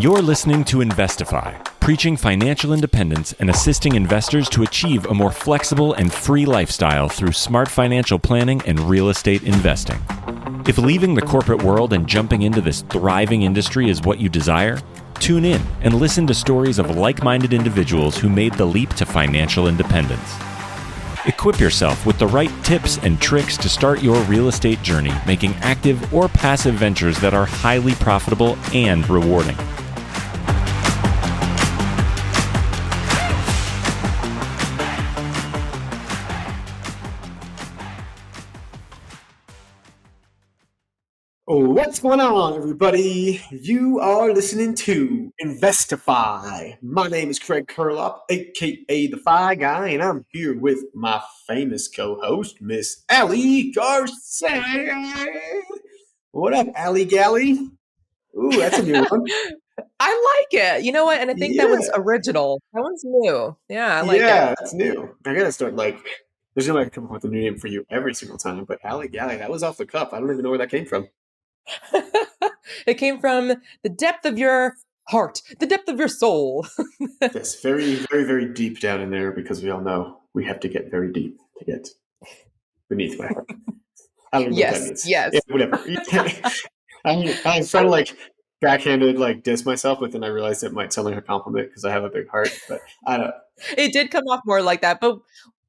You're listening to Investify, preaching financial independence and assisting investors to achieve a more flexible and free lifestyle through smart financial planning and real estate investing. If leaving the corporate world and jumping into this thriving industry is what you desire, tune in and listen to stories of like-minded individuals who made the leap to financial independence. Equip yourself with the right tips and tricks to start your real estate journey, making active or passive ventures that are highly profitable and rewarding. What's going on, everybody? You are listening to Investify. My name is Craig Curlop, aka the Fi Guy, and I'm here with my famous co-host, Miss Allie Garced. What up, Allie Galley? Ooh, that's a new one. I like it. You know what? And I think that one's Yeah. original. That one's new. Yeah, I like it. That's new. I gotta start there's gonna come up with a new name for you every single time. But Allie Galley, that was off the cuff. I don't even know where that came from. It came from the depth of your heart, the depth of your soul. Yes, very, very, very deep down in there, because we all know we have to get very deep to get beneath my heart. I don't know what that means. Yes. Yeah, whatever. I was trying to backhanded diss myself, but then I realized it might sound like a compliment because I have a big heart. But I don't. It did come off more like that, but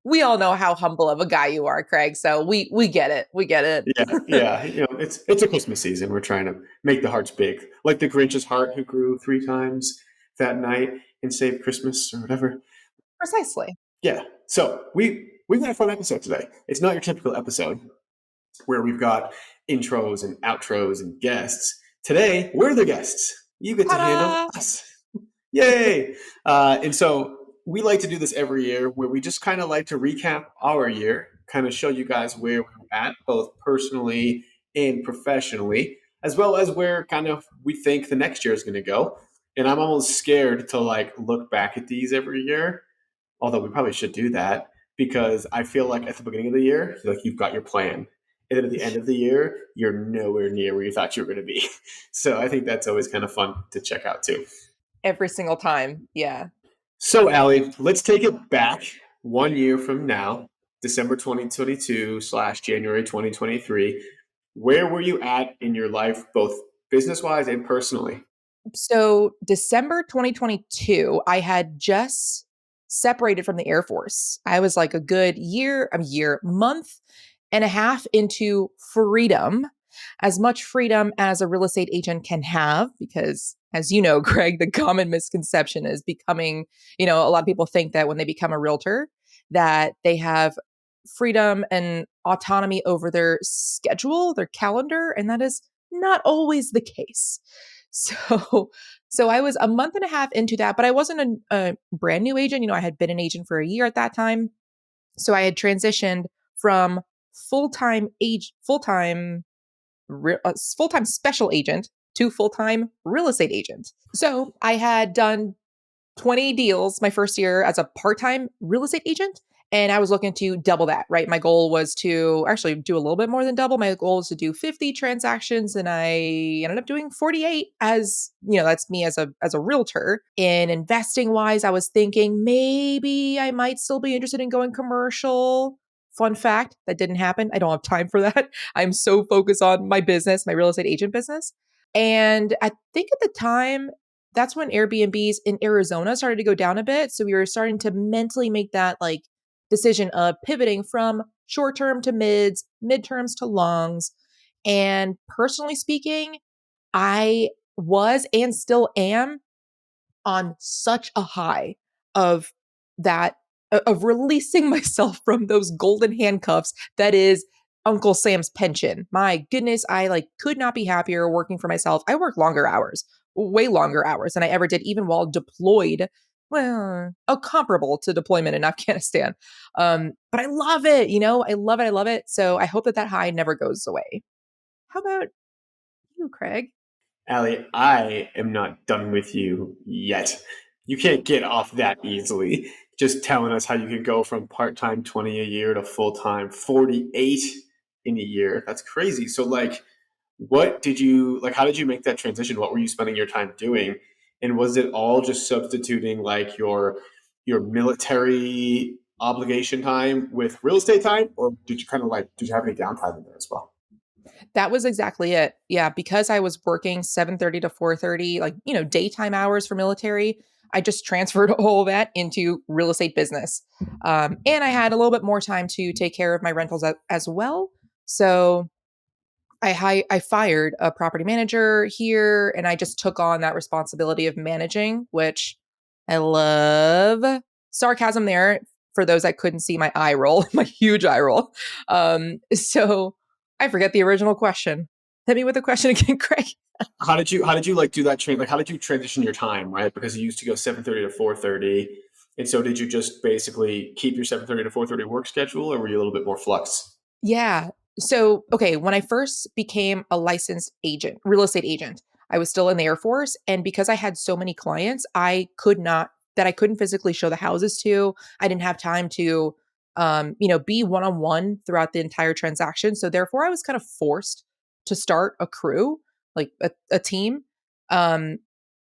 we all know how humble of a guy you are, Craig. So we get it. We get it. Yeah. It's a Christmas season. We're trying to make the hearts big, like the Grinch's heart who grew 3 times that night and saved Christmas or whatever. Precisely. Yeah. So we've got a fun episode today. It's not your typical episode where we've got intros and outros and guests. Today, we're the guests. You get to handle us. Yay! And so we like to do this every year, where we just kind of like to recap our year, kind of show you guys where we're at, both personally and professionally, as well as where kind of we think the next year is going to go. And I'm almost scared to look back at these every year, although we probably should do that, because I feel like at the beginning of the year, you've got your plan. And then at the end of the year, you're nowhere near where you thought you were going to be. So I think that's always kind of fun to check out too. Every single time. Yeah. So Allie, let's take it back 1 year from now, December 2022 / January 2023. Where were you at in your life, both business-wise and personally? So December 2022, I had just separated from the Air Force. I was like a good month and a half into freedom, as much freedom as a real estate agent can have, because as you know, Greg, the common misconception is becoming, a lot of people think that when they become a realtor, that they have freedom and autonomy over their schedule, their calendar, and that is not always the case. So I was a month and a half into that, but I wasn't a brand new agent. I had been an agent for a year at that time. So I had transitioned from full-time special agent to full-time real estate agent. So I had done 20 deals my first year as a part-time real estate agent, and I was looking to double that, right? My goal was to actually do a little bit more than double. My goal was to do 50 transactions, and I ended up doing 48 as, that's me as a realtor. In investing wise, I was thinking maybe I might still be interested in going commercial. Fun fact, that didn't happen. I don't have time for that. I'm so focused on my business, my real estate agent business. And I think at the time, that's when Airbnbs in Arizona started to go down a bit. So we were starting to mentally make that decision of pivoting from short-term to mids, midterms to longs. And personally speaking, I was and still am on such a high of that, of releasing myself from those golden handcuffs that is Uncle Sam's pension. My goodness, I could not be happier working for myself. I work longer hours, way longer hours than I ever did, even while deployed. Well, comparable to deployment in Afghanistan. But I love it. I love it. I love it. So I hope that high never goes away. How about you, Craig? Allie, I am not done with you yet. You can't get off that easily. Just telling us how you can go from part-time 20 a year to full-time 48 in a year. That's crazy. So what did you how did you make that transition? What were you spending your time doing? And was it all just substituting like your military obligation time with real estate time, or did you kind of like did you have any downtime in there as well? That was exactly it. Yeah, because I was working 7:30 to 4:30, like, daytime hours for military, I just transferred all that into real estate business. And I had a little bit more time to take care of my rentals as well. So I fired a property manager here, and I just took on that responsibility of managing, which I love. Sarcasm there for those that couldn't see my eye roll, my huge eye roll. So I forget the original question. Hit me with the question again, Craig. How did you like do that train? Like how did you transition your time, right? Because you used to go 7:30 to 4:30. And so did you just basically keep your 7:30 to 4:30 work schedule, or were you a little bit more flux? Yeah. So, okay, when I first became a licensed agent, real estate agent, I was still in the Air Force. And because I had so many clients, I couldn't physically show the houses to. I didn't have time to, be one on one throughout the entire transaction. So, therefore, I was kind of forced to start a crew, like a team. Um,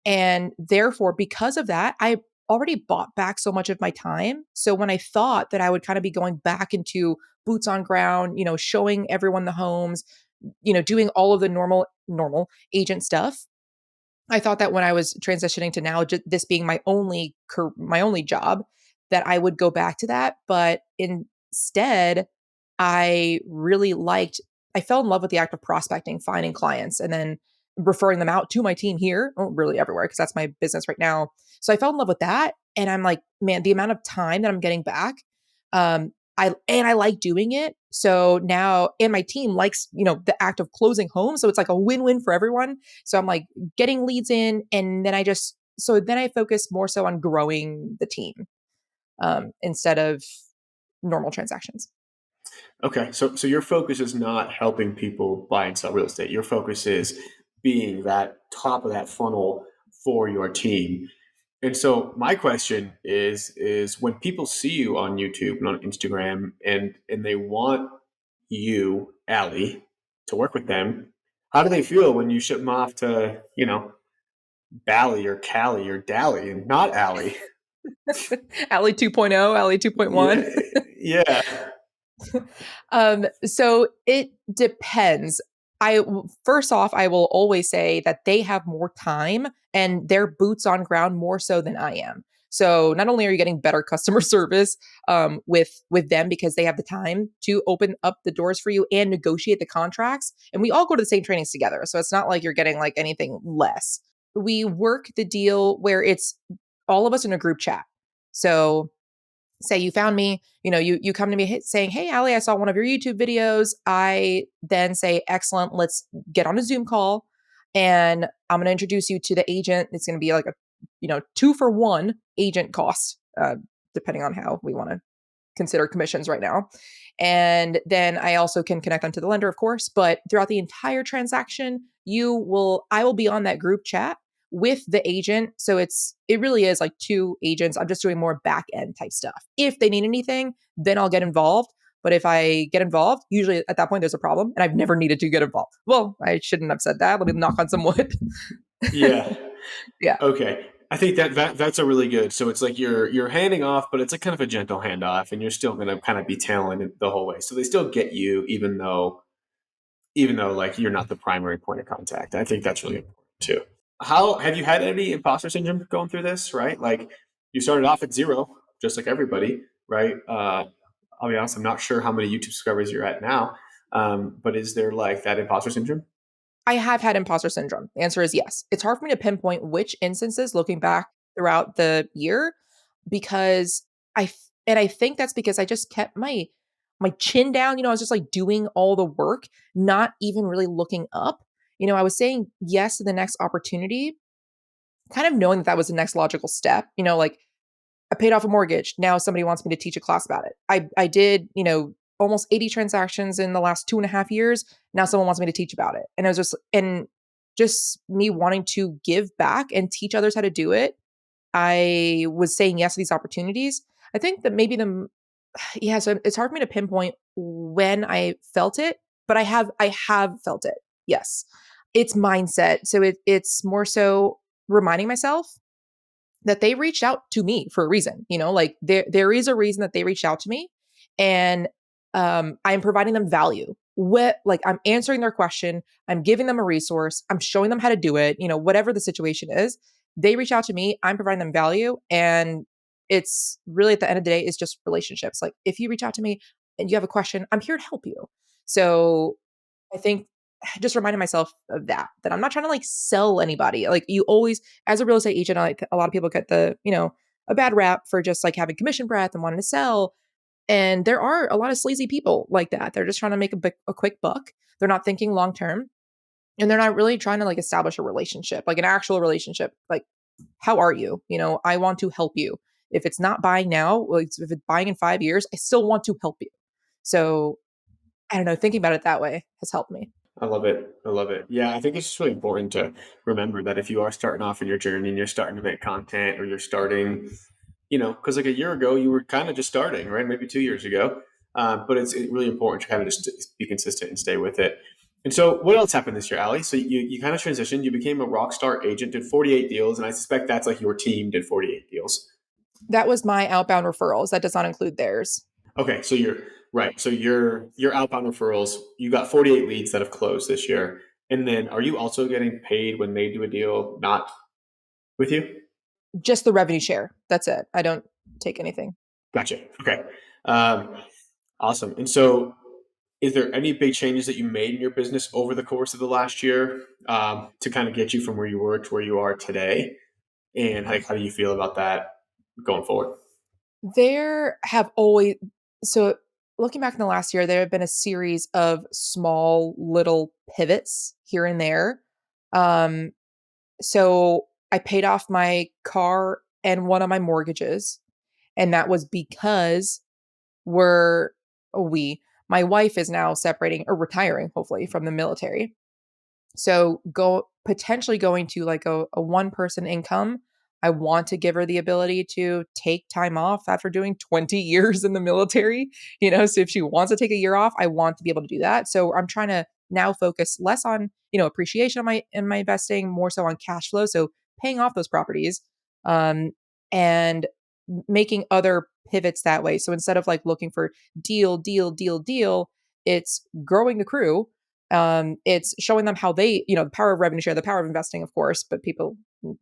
and therefore, because of that, I already bought back so much of my time. So, when I thought that I would kind of be going back into boots on ground, showing everyone the homes, doing all of the normal agent stuff. I thought that when I was transitioning to now this being my only job, that I would go back to that, but instead I really liked I fell in love with the act of prospecting, finding clients and then referring them out to my team here, well, really everywhere because that's my business right now. So I fell in love with that and I'm like, man, the amount of time that I'm getting back um I like doing it. So now and my team likes, the act of closing homes, so it's like a win-win for everyone. So I'm like getting leads in and then I focus more so on growing the team instead of normal transactions. Okay, so your focus is not helping people buy and sell real estate. Your focus is being that top of that funnel for your team. And so my question is when people see you on YouTube and on Instagram and they want you, Allie, to work with them, how do they feel when you ship them off to, Bally or Callie or Dally and not Allie? Alley 2.0, Alley 2.1. Yeah, yeah. So it depends. First off, I will always say that they have more time and their boots on ground more so than I am. So not only are you getting better customer service with them because they have the time to open up the doors for you and negotiate the contracts, and we all go to the same trainings together, so it's not like you're getting like anything less. We work the deal where it's all of us in a group chat. So say you found me, you come to me saying, "Hey, Allie, I saw one of your YouTube videos." I then say, "Excellent, let's get on a Zoom call, and I'm going to introduce you to the agent." It's going to be like a, 2-for-1 agent cost, depending on how we want to consider commissions right now. And then I also can connect them to the lender, of course. But throughout the entire transaction, I will be on that group chat with the agent. So it really is like two agents. I'm just doing more back end type stuff. If they need anything, then I'll get involved. But if I get involved, usually at that point there's a problem and I've never needed to get involved. Well, I shouldn't have said that. Let me knock on some wood. Yeah. Yeah. Okay. I think that's a really good. So it's like you're handing off, but it's like kind of a gentle handoff, and you're still going to kind of be tailing it the whole way. So they still get you, even though like you're not the primary point of contact. I think that's really important too. How have you had any imposter syndrome going through this? Right, like you started off at zero, just like everybody, right? I'll be honest, I'm not sure how many YouTube subscribers you're at now, but is there like that imposter syndrome? I have had imposter syndrome. The answer is yes. It's hard for me to pinpoint which instances looking back throughout the year because I think that's because I just kept my chin down, I was just like doing all the work, not even really looking up. I was saying yes to the next opportunity, kind of knowing that that was the next logical step, like I paid off a mortgage. Now somebody wants me to teach a class about it. I did, almost 80 transactions in the last 2.5 years. Now someone wants me to teach about it. And it was just me wanting to give back and teach others how to do it. I was saying yes to these opportunities. I think that maybe yeah, so it's hard for me to pinpoint when I felt it, but I have felt it. Yes. It's mindset. So it's more so reminding myself that they reached out to me for a reason. Like there is a reason that they reached out to me, and I'm providing them value. Like I'm answering their question, I'm giving them a resource, I'm showing them how to do it. Whatever the situation is, they reach out to me, I'm providing them value, and it's really at the end of the day, it's just relationships. Like if you reach out to me and you have a question, I'm here to help you. So I think just reminding myself of that I'm not trying to like sell anybody. Like you always, as a real estate agent, like a lot of people get a bad rap for just like having commission breath and wanting to sell. And there are a lot of sleazy people like that. They're just trying to make a quick buck. They're not thinking long term, and they're not really trying to like establish a relationship, like an actual relationship. Like, how are you? I want to help you. If it's not buying now, like if it's buying in 5 years, I still want to help you. So I don't know, thinking about it that way has helped me. I love it. I love it. Yeah, I think it's just really important to remember that if you are starting off in your journey and you're starting to make content, or you're starting, because like a year ago, you were kind of just starting, right? Maybe 2 years ago. But it's really important to kind of just be consistent and stay with it. And so what else happened this year, Allie? So you kind of transitioned, you became a rock star agent, did 48 deals. And I suspect that's like your team did 48 deals. That was my outbound referrals. That does not include theirs. Okay, so you're right. So your outbound referrals, you got 48 leads that have closed this year. And then are you also getting paid when they do a deal not with you? Just the revenue share. That's it. I don't take anything. Gotcha. Okay. Um, awesome. And so is there any big changes that you made in your business over the course of the last year, to kind of get you from where you were to where you are today? And like, how do you feel about that going forward? There have always, so looking back in the last year, there have been a series of small little pivots here and there. Um, so I paid off my car and one of my mortgages. And that was because we're, my wife is now separating or retiring, hopefully, from the military. So potentially going to like a one person income. I want to give her the ability to take time off after doing 20 years in the military. So if she wants to take a year off, I want to be able to do that. So I'm trying to now focus less on, appreciation of my investing, more so on cash flow. So paying off those properties, and making other pivots that way. So instead of like looking for deal, it's growing the crew. It's showing them how they, the power of revenue share, the power of investing, of course, but people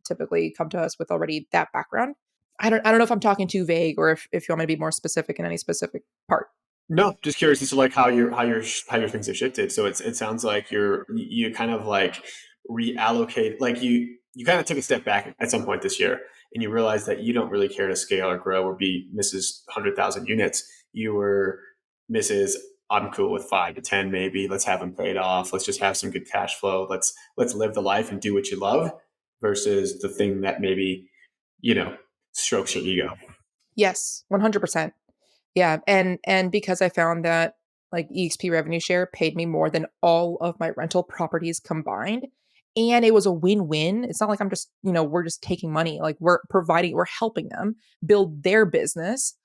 typically come to us with already that background. I don't know if I'm talking too vague, or if you want me to be more specific in any specific part. No, just curious as to like how your things have shifted. So it sounds like you kind of like reallocate, like you kind of took a step back at some point this year, and you realized that you don't really care to scale or grow or be Mrs. 100,000 units. You were Mrs. I'm cool with 5 to 10, maybe. Let's have them paid off. Let's just have some good cash flow. Let's live the life and do what you love, versus the thing that maybe you know strokes your ego. Yes, 100%. Yeah, and because I found that like EXP revenue share paid me more than all of my rental properties combined, and it was a win-win. It's not like I'm just, we're just taking money. Like we're helping them build their business.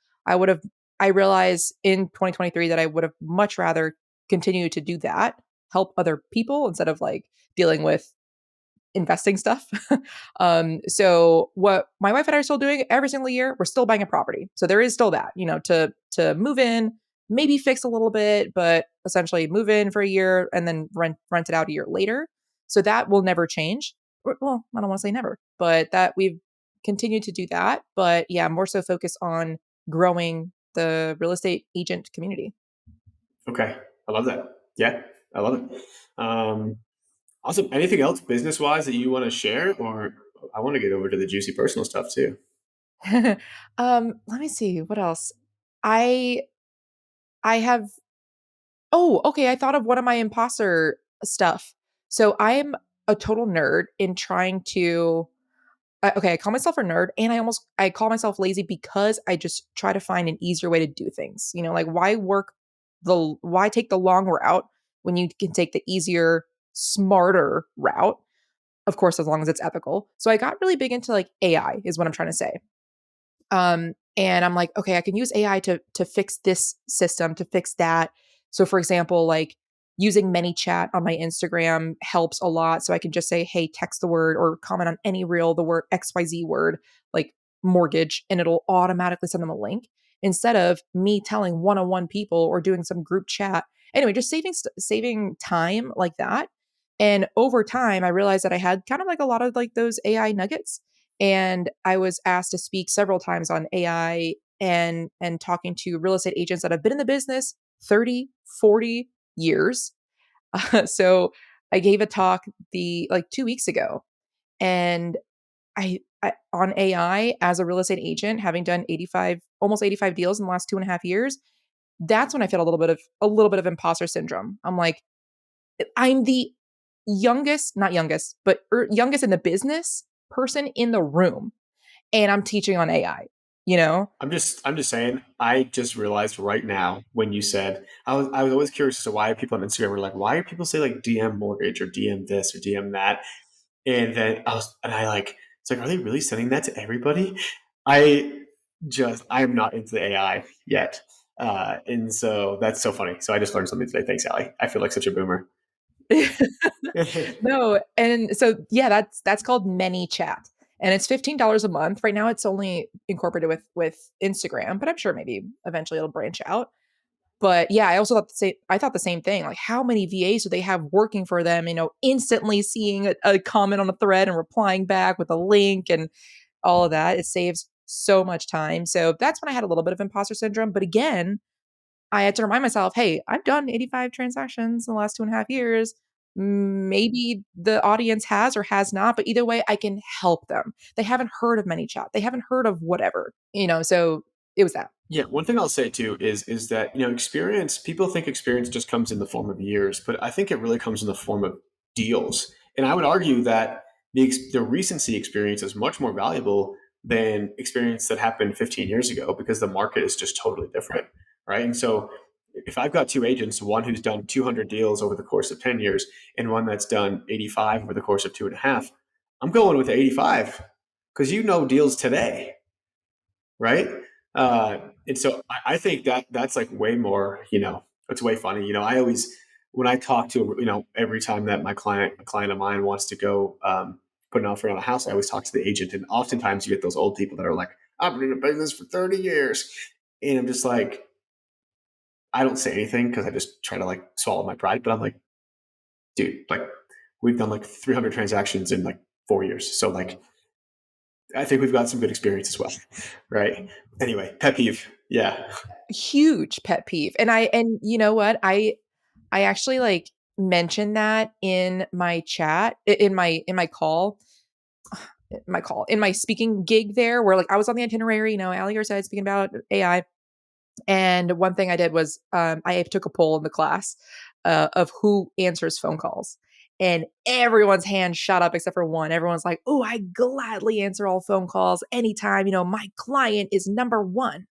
I realized in 2023 that I would have much rather continue to do that, help other people instead of like dealing with investing stuff. So what my wife and I are still doing every single year, we're still buying a property. So there is still that, to move in, maybe fix a little bit, but essentially move in for a year and then rent it out a year later. So that will never change. Well, I don't want to say never, but that we've continued to do that. But yeah, more so focus on growing the real estate agent community. Okay, I love that. Yeah, I love it. Awesome. Anything else business wise that you want to share, or I want to get over to the juicy personal stuff too. Let me see what else. I I have Oh, okay, I thought of one of my imposter stuff. So I'm a total nerd in trying to okay, I call myself a nerd, and I call myself lazy because I just try to find an easier way to do things. Like why take the long route when you can take the easier, smarter route? Of course, as long as it's ethical. So I got really big into like AI is what I'm trying to say. And I'm like, okay, I can use AI to fix this system, to fix that. So for example, like using ManyChat on my Instagram helps a lot. So I can just say, hey, text the word or comment on any reel, the word XYZ word, like mortgage, and it'll automatically send them a link instead of me telling one-on-one people or doing some group chat. Anyway, just saving time like that. And over time, I realized that I had kind of like a lot of like those AI nuggets. And I was asked to speak several times on AI and talking to real estate agents that have been in the business 30, 40 years. So I gave a talk the like 2 weeks ago, and I on AI as a real estate agent, having done 85, almost 85 deals in the last 2.5 years. That's when I feel a little bit of imposter syndrome. I'm like, I'm the youngest, not youngest, but youngest in the business person in the room, and I'm teaching on AI. You know, I'm just saying, I just realized right now when you said, I was always curious as to why people on Instagram were like, why do people say like DM mortgage or DM this or DM that? And then I like, it's like, are they really sending that to everybody? I I am not into the AI yet. And so that's so funny. So I just learned something today. Thanks, Allie. I feel like such a boomer. no, and so yeah, that's called ManyChat, and it's $15 a month. Right now, it's only incorporated with Instagram, but I'm sure maybe eventually it'll branch out. But yeah, I thought the same thing. Like, how many VAs do they have working for them? Instantly seeing a comment on a thread and replying back with a link and all of that. It saves so much time. So that's when I had a little bit of imposter syndrome. But again, I had to remind myself, hey, I've done 85 transactions in the last 2.5 years. Maybe the audience has or has not, but either way, I can help them. They haven't heard of ManyChat. They haven't heard of whatever, so it was that. Yeah, one thing I'll say too is that experience. People think experience just comes in the form of years, but I think it really comes in the form of deals. And I would argue that the recency experience is much more valuable than experience that happened 15 years ago because the market is just totally different, right? And so, if I've got two agents, one who's done 200 deals over the course of 10 years and one that's done 85 over the course of 2.5, I'm going with the 85 because deals today, right? And so I think that's like way more, it's way funny. I always, when I talk to, every time that a client of mine wants to go put an offer on a house, I always talk to the agent. And oftentimes you get those old people that are like, I've been in the business for 30 years. And I'm just like, I don't say anything because I just try to like swallow my pride. But I'm like, dude, like we've done like 300 transactions in like 4 years. So like, I think we've got some good experience as well, right? Anyway, pet peeve, yeah. Huge pet peeve. And you know what? I actually like mentioned that in my chat, in my speaking gig there, where like I was on the itinerary, Allie Garced speaking about AI. And one thing I did was I took a poll in the class of who answers phone calls. And everyone's hand shot up except for one. Everyone's like, oh, I gladly answer all phone calls anytime. My client is number one.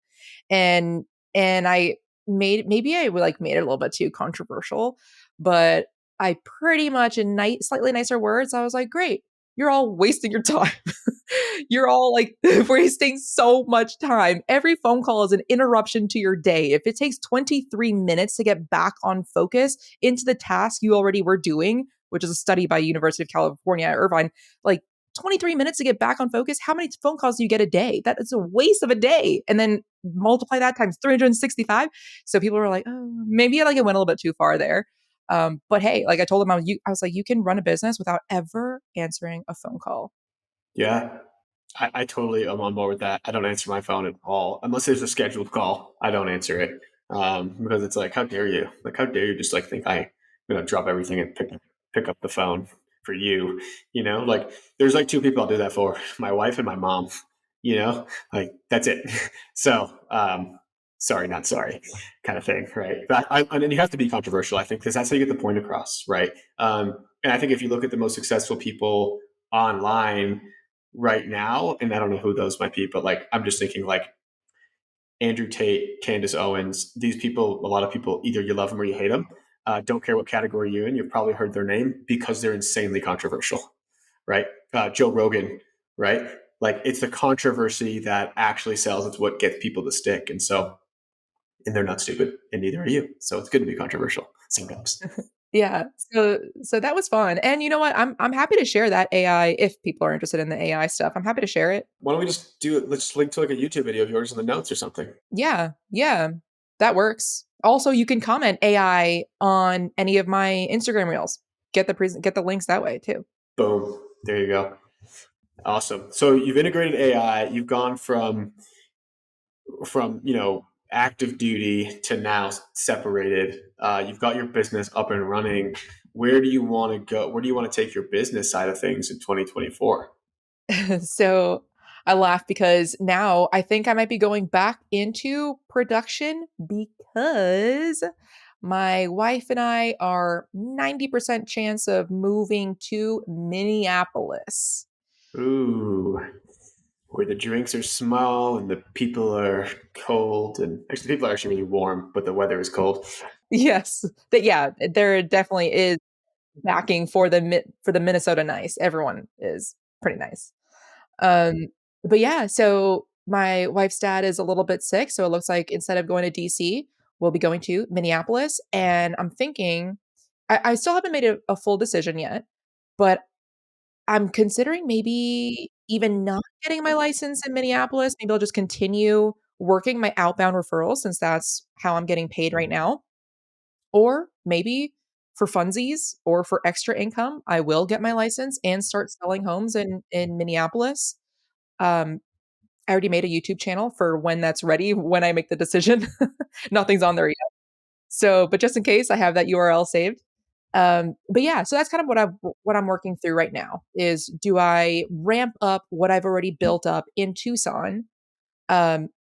And I maybe I like made it a little bit too controversial, but I pretty much in slightly nicer words, I was like, great, you're all wasting your time. You're all like wasting so much time. Every phone call is an interruption to your day. If it takes 23 minutes to get back on focus into the task you already were doing, which is a study by University of California at Irvine, like 23 minutes to get back on focus, how many phone calls do you get a day? That is a waste of a day. And then multiply that times 365. So people were like, oh, maybe like it went a little bit too far there. But hey, like I told them, I was like, you can run a business without ever answering a phone call. Yeah, I totally am on board with that. I don't answer my phone at all unless there's a scheduled call. I don't answer it because it's like, how dare you? Like, how dare you just like think I'm gonna drop everything and pick up the phone for you? Like there's like two people I'll do that for: my wife and my mom. Like that's it. So sorry, not sorry, kind of thing, right? But and then you have to be controversial, I think, because that's how you get the point across, right? And I think if you look at the most successful people online right now, and I don't know who those might be, but like I'm just thinking like Andrew Tate, Candace Owens, these people, a lot of people, either you love them or you hate them. Don't care what category you're in, you've probably heard their name because they're insanely controversial, right? Joe Rogan, right? Like it's the controversy that actually sells. It's what gets people to stick. And they're not stupid and neither are you. So it's good to be controversial. Sometimes. Yeah. So that was fun. And you know what? I'm happy to share that AI if people are interested in the AI stuff. I'm happy to share it. Why don't we just do it? Let's just link to like a YouTube video of yours in the notes or something. Yeah. Yeah. That works. Also, you can comment AI on any of my Instagram reels. Get the links that way too. Boom. There you go. Awesome. So you've integrated AI. You've gone from active duty to now separated. You've got your business up and running. Where do you want to go? Where do you want to take your business side of things in 2024? So I laugh because now I think I might be going back into production because my wife and I are 90% chance of moving to Minneapolis. Ooh, where the drinks are small and the people are cold, and actually, the people are actually really warm, but the weather is cold. Yes. That yeah, there definitely is backing for the Minnesota nice. Everyone is pretty nice. Um, but yeah, so my wife's dad is a little bit sick, so it looks like instead of going to DC, we'll be going to Minneapolis. And I'm thinking, I still haven't made a full decision yet, but I'm considering maybe even not getting my license in Minneapolis. Maybe I'll just continue working my outbound referrals since that's how I'm getting paid right now. Or maybe for funsies or for extra income, I will get my license and start selling homes in Minneapolis. Um, I already made a YouTube channel for when that's ready, when I make the decision. Nothing's on there yet. So, but just in case, I have that URL saved. But yeah, so that's kind of what I'm working through right now is do I ramp up what I've already built up in Tucson,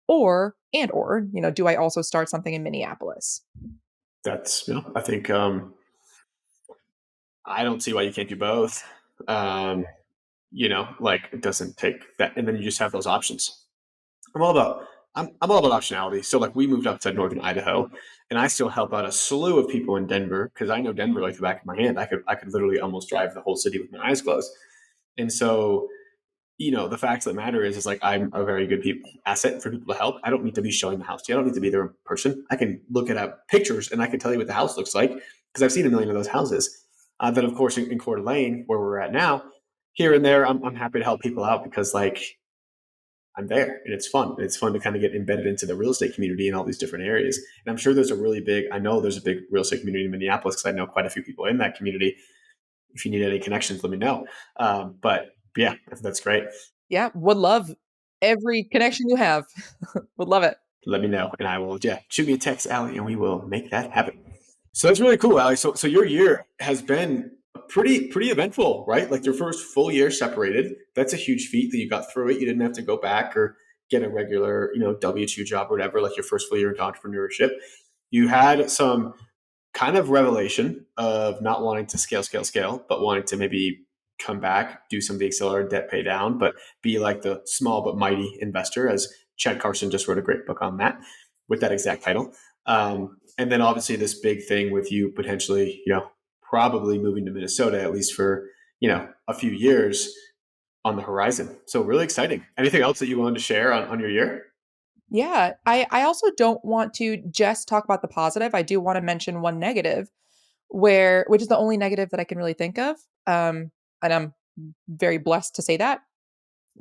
or do I also start something in Minneapolis? That's I think I don't see why you can't do both. Um, like it doesn't take that, and then you just have those options. I'm all about I'm all about optionality. So like we moved up to northern Idaho, and I still help out a slew of people in Denver because I know Denver like the back of my hand. I could literally almost drive the whole city with my eyes closed. And so the facts that matter is like I'm a very good asset for people to help. I don't need to be showing the house to you. I don't need to be there in person. I can look at pictures and I can tell you what the house looks like because I've seen a million of those houses. Then of course in Coeur d'Alene, where we're at now, here and there, I'm happy to help people out because like I'm there and it's fun. It's fun to kind of get embedded into the real estate community in all these different areas. And I'm sure I know there's a big real estate community in Minneapolis because I know quite a few people in that community. If you need any connections, let me know. But yeah, that's great. Yeah, would love every connection you have. Would love it. Let me know and I will, yeah, shoot me a text, Allie, and we will make that happen. So that's really cool, Allie. So your year has been pretty eventful, right? Like your first full year separated. That's a huge feat that you got through it. You didn't have to go back or get a regular, W-2 job or whatever, like your first full year into entrepreneurship. You had some kind of revelation of not wanting to scale, but wanting to maybe come back, do some of the accelerated debt pay down, but be like the small but mighty investor, as Chad Carson just wrote a great book on that with that exact title. And then obviously this big thing with you potentially, probably moving to Minnesota, at least for, a few years on the horizon. So really exciting. Anything else that you wanted to share on your year? Yeah, I also don't want to just talk about the positive. I do want to mention one negative, which is the only negative that I can really think of. And I'm very blessed to say that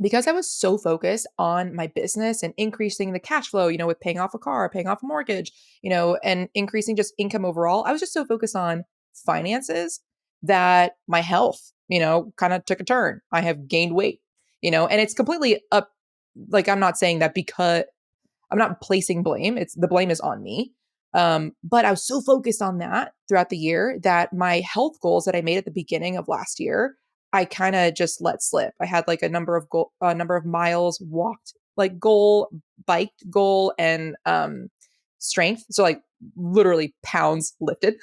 because I was so focused on my business and increasing the cash flow, with paying off a car, paying off a mortgage, and increasing just income overall. I was just so focused on finances that my health, kind of took a turn. I have gained weight, and it's completely up. Like, I'm not saying that because I'm not placing blame. It's the blame is on me. But I was so focused on that throughout the year that my health goals that I made at the beginning of last year, I kind of just let slip. I had like a number of miles walked like goal, biked goal, and strength. So like literally pounds lifted.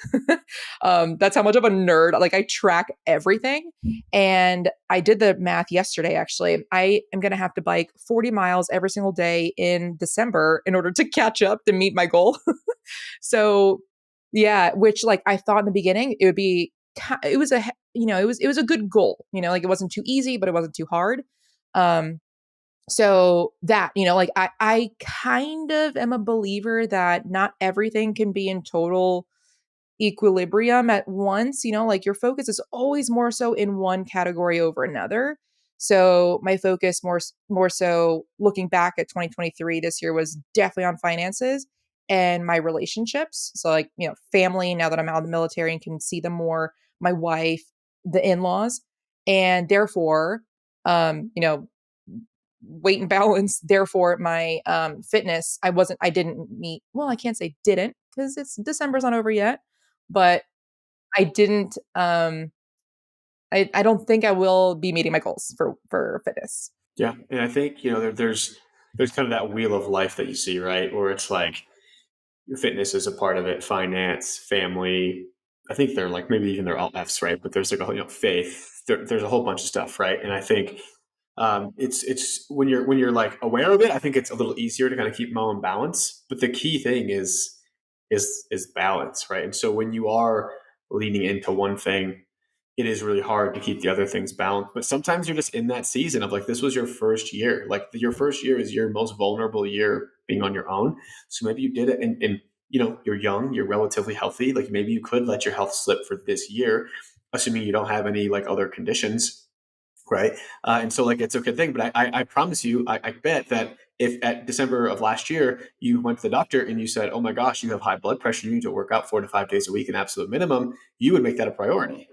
That's how much of a nerd. Like I track everything. And I did the math yesterday, actually. I am going to have to bike 40 miles every single day in December in order to catch up to meet my goal. So yeah, which like I thought in the beginning, it was it was a good goal, like it wasn't too easy, but it wasn't too hard. Um, so that, like I kind of am a believer that not everything can be in total equilibrium at once, like your focus is always more so in one category over another. So my focus more so looking back at 2023 this year was definitely on finances and my relationships. So like, family, now that I'm out of the military and can see them more, my wife, the in-laws, and therefore, weight and balance. Therefore, my fitness, I didn't meet, well, I can't say didn't because December's not over yet, but I didn't, I don't think I will be meeting my goals for fitness. Yeah. And I think, there's kind of that wheel of life that you see, right? Where it's like your fitness is a part of it, finance, family. I think they're like, maybe even they're all F's, right? But there's like a whole, faith, there's a whole bunch of stuff, right? And I think it's when you're like aware of it, I think it's a little easier to kind of keep them all in balance. But the key thing is balance, right? And so when you are leaning into one thing, it is really hard to keep the other things balanced. But sometimes you're just in that season of like, this was your first year. Like your first year is your most vulnerable year being on your own. So maybe you did it and you're young, you're relatively healthy. Like maybe you could let your health slip for this year, assuming you don't have any like other conditions. Right. And so like, it's a good thing, but I promise you, I bet that if at December of last year, you went to the doctor and you said, oh my gosh, you have high blood pressure, you need to work out 4 to 5 days a week, an absolute minimum, you would make that a priority.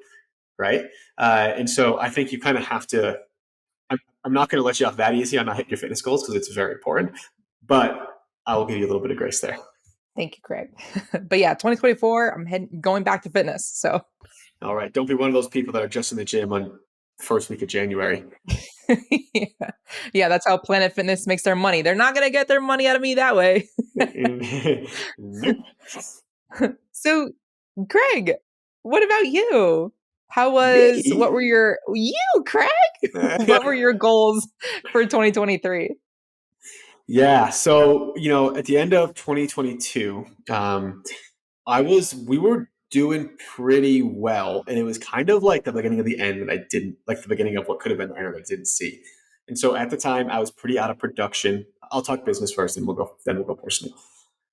Right. And so I think you kind of have to, I'm not going to let you off that easy on not hitting your fitness goals because it's very important, but I will give you a little bit of grace there. Thank you, Craig. But yeah, 2024, I'm going back to fitness. So, all right. Don't be one of those people that are just in the gym on the first week of January. Yeah, that's how Planet Fitness makes their money. They're not going to get their money out of me that way. So, Craig, what about you? What were Craig? What were your goals for 2023? Yeah. So, at the end of 2022, we were doing pretty well. And it was kind of like the beginning of the end that I didn't, like the beginning of what could have been the end that I didn't see. And so at the time I was pretty out of production. I'll talk business first and then we'll go personal.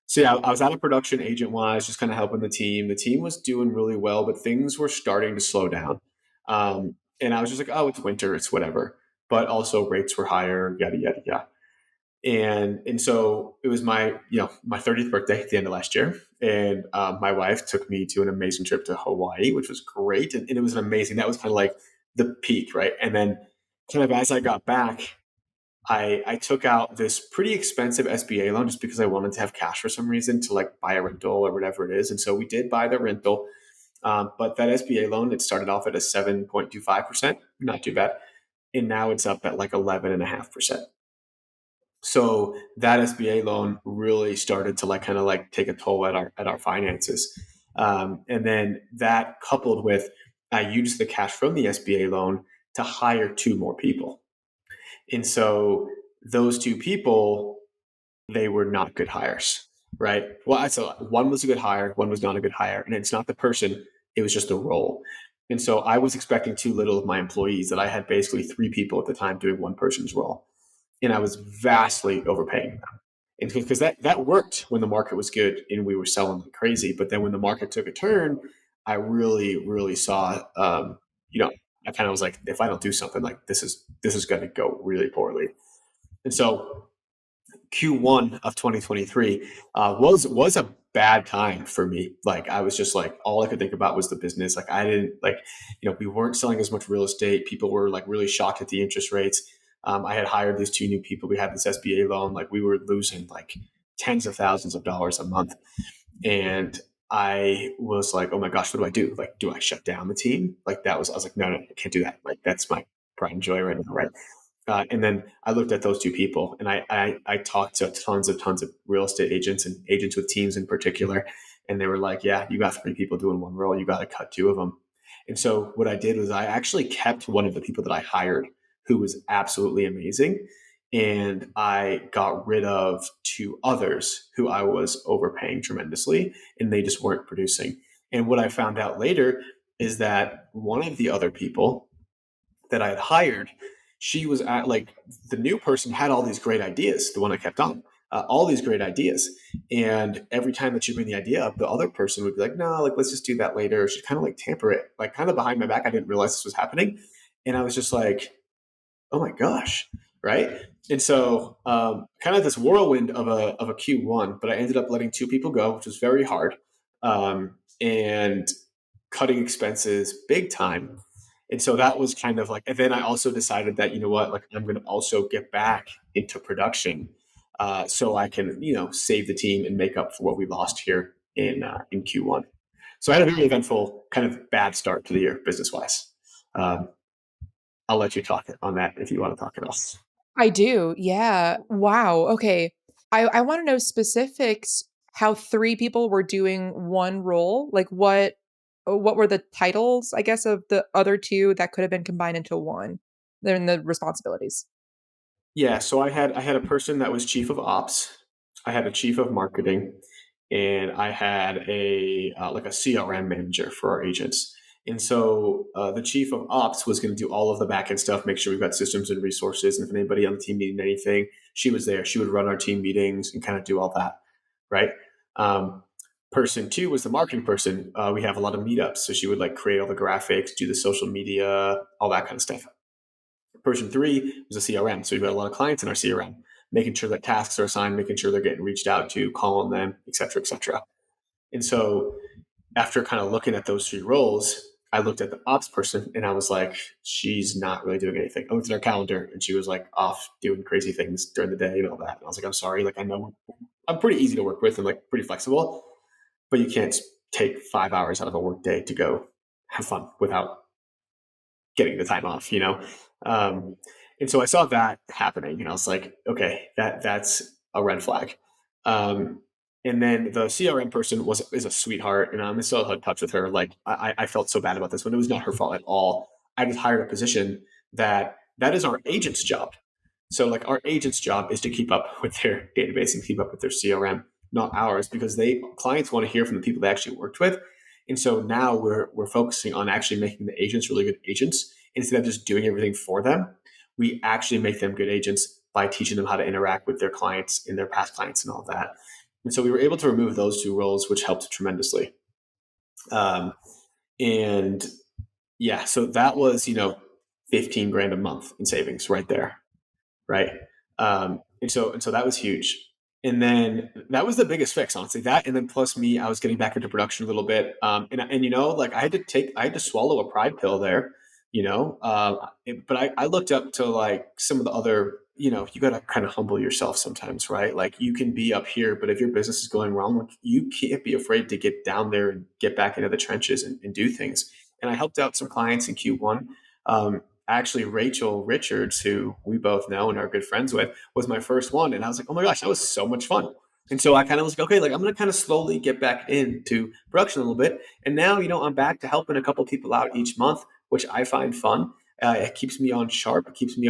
So yeah, I was out of production agent wise, just kind of helping the team. The team was doing really well, but things were starting to slow down. And I was just like, oh, it's winter, it's whatever. But also rates were higher, yada, yada, yada. And so it was my 30th birthday at the end of last year, and my wife took me to an amazing trip to Hawaii, which was great, and it was amazing. That was kind of like the peak, right? And then kind of as I got back, I took out this pretty expensive SBA loan just because I wanted to have cash for some reason to like buy a rental or whatever it is. And so we did buy the rental, but that SBA loan, it started off at a 7.25%, not too bad, and now it's up at like 11.5%. So that SBA loan really started to like kind of like take a toll at our finances. And then that coupled with I used the cash from the SBA loan to hire 2 more people. And so those 2 people, they were not good hires, right? Well, so one was a good hire, one was not a good hire. And it's not the person, it was just the role. And so I was expecting too little of my employees, that I had basically 3 people at the time doing one person's role. And I was vastly overpaying them. And because that worked when the market was good and we were selling like crazy. But then when the market took a turn, I really, really saw, I kind of was like, if I don't do something, like this is going to go really poorly. And so Q1 of 2023 was a bad time for me. Like I was just like, all I could think about was the business. Like I didn't like, we weren't selling as much real estate. People were like really shocked at the interest rates. I had hired these 2 new people. We had this SBA loan. Like we were losing like tens of thousands of dollars a month. And I was like, oh my gosh, what do I do? Like, do I shut down the team? Like I was like, no, I can't do that. Like that's my pride and joy right now, right? And then I looked at those 2 people, and I talked to tons of real estate agents and agents with teams in particular, and they were like, "Yeah, you got 3 people doing one role. You got to cut 2 of them." And so what I did was I actually kept one of the people that I hired, who was absolutely amazing, and I got rid of 2 others who I was overpaying tremendously, and they just weren't producing. And what I found out later is that one of the other people that I had hired, she was at like the new person had all these great ideas, the one I kept on, all these great ideas. And every time that you bring the idea up, the other person would be like, no, like, let's just do that later. She'd kind of like tamper it, like kind of behind my back. I didn't realize this was happening. And I was just like, oh my gosh. Right. And so kind of this whirlwind of a Q1, but I ended up letting two people go, which was very hard. And cutting expenses big time. And so that was kind of like, and then I also decided that, you know what, like I'm going to also get back into production so I can, save the team and make up for what we lost here in Q1. So I had a very eventful kind of bad start to the year business wise. I'll let you talk on that if you want to talk at all. I do. Yeah. Wow. Okay. I want to know specifics how three people were doing one role. Like what were the titles, I guess, of the other two that could have been combined into one? Then the responsibilities. Yeah, so I had a person that was chief of ops, I had a chief of marketing, and I had a like a CRM manager for our agents. And so the chief of ops was going to do all of the back end stuff, make sure we've got systems and resources, and if anybody on the team needed anything, she was there. She would run our team meetings and kind of do all that, right? Um, Person two was the marketing person. We have a lot of meetups, so she would like create all the graphics, do the social media, all that kind of stuff. Person three was a CRM. So we've got a lot of clients in our CRM, making sure that tasks are assigned, making sure they're getting reached out to, calling them, et cetera, et cetera. And so after kind of looking at those three roles, I looked at the ops person and I was like, she's not really doing anything. I looked at her calendar and she was like off doing crazy things during the day and all that. And I was like, I'm sorry. Like, I know I'm pretty easy to work with and like pretty flexible, but you can't take 5 hours out of a work day to go have fun without getting the time off. Um, and so I saw that happening, and I was like, okay, that's a red flag. Um, and then the CRM person is a sweetheart, and I'm still in touch with her. Like I felt so bad about this one; it was not her fault at all. I just hired a position that is our agent's job. So like our agent's job is to keep up with their database and keep up with their CRM, not ours, because clients want to hear from the people they actually worked with. And so now we're focusing on actually making the agents really good agents instead of just doing everything for them. We actually make them good agents by teaching them how to interact with their clients and their past clients and all that. And so we were able to remove those two roles, which helped tremendously. And yeah, so that was 15 grand a month in savings right there, right? And so that was huge. And then that was the biggest fix, honestly. That, and then plus me, I was getting back into production a little bit. And like I had to swallow a pride pill there, but I looked up to like some of the other, you got to kind of humble yourself sometimes, right? Like you can be up here, but if your business is going wrong, like you can't be afraid to get down there and get back into the trenches and do things. And I helped out some clients in Q1. Actually, Rachel Richards, who we both know and are good friends with, was my first one. And I was like, oh my gosh, that was so much fun. And so I kind of was like, okay, like I'm going to kind of slowly get back into production a little bit. And now, I'm back to helping a couple people out each month, which I find fun. It keeps me on sharp. It keeps me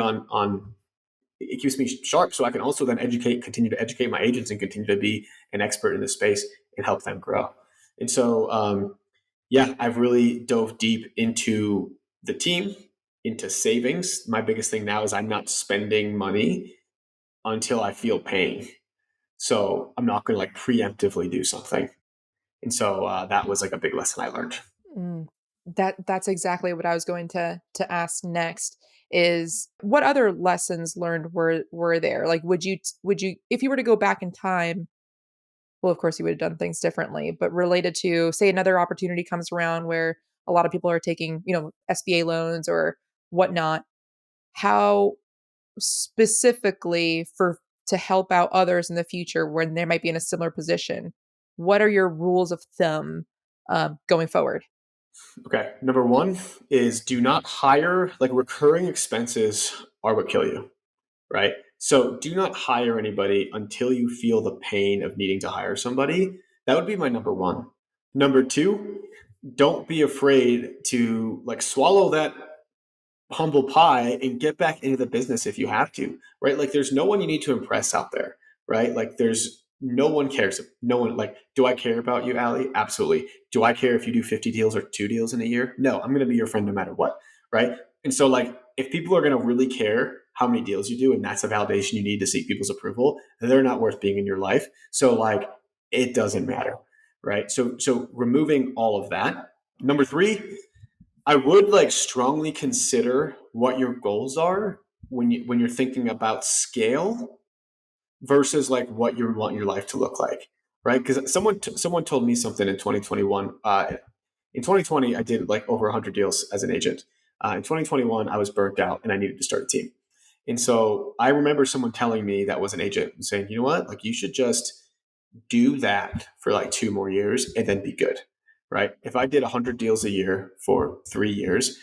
it keeps me sharp. So I can also then continue to educate my agents and continue to be an expert in this space and help them grow. And so, yeah, I've really dove deep into the team, into savings. My biggest thing now is I'm not spending money until I feel pain. So I'm not going to like preemptively do something. And so that was like a big lesson I learned. Mm. That's exactly what I was going to ask next is what other lessons learned were there? Like would you if you were to go back in time, well of course you would have done things differently, but related to say another opportunity comes around where a lot of people are taking, SBA loans or whatnot, how specifically to help out others in the future when they might be in a similar position, what are your rules of thumb going forward? Okay. Number one is do not hire, like recurring expenses are what kill you, right? So do not hire anybody until you feel the pain of needing to hire somebody. That would be my number one. Number two, don't be afraid to like swallow that humble pie and get back into the business if you have to, right? Like there's no one you need to impress out there, right? Like there's no one cares. No one like, do I care about you, Allie? Absolutely. Do I care if you do 50 deals or 2 deals in a year? No, I'm going to be your friend no matter what, right? And so like if people are going to really care how many deals you do, and that's the validation you need to seek people's approval, they're not worth being in your life. So like, it doesn't matter, right? So removing all of that. Number three, I would like strongly consider what your goals are when you're thinking about scale versus like what you want your life to look like, right? Because someone told me something in 2021. In 2020, I did like over 100 deals as an agent. In 2021, I was burnt out and I needed to start a team. And so I remember someone telling me that was an agent and saying, you know what, like you should just do that for like 2 more years and then be good, right? If I did 100 deals a year for 3 years,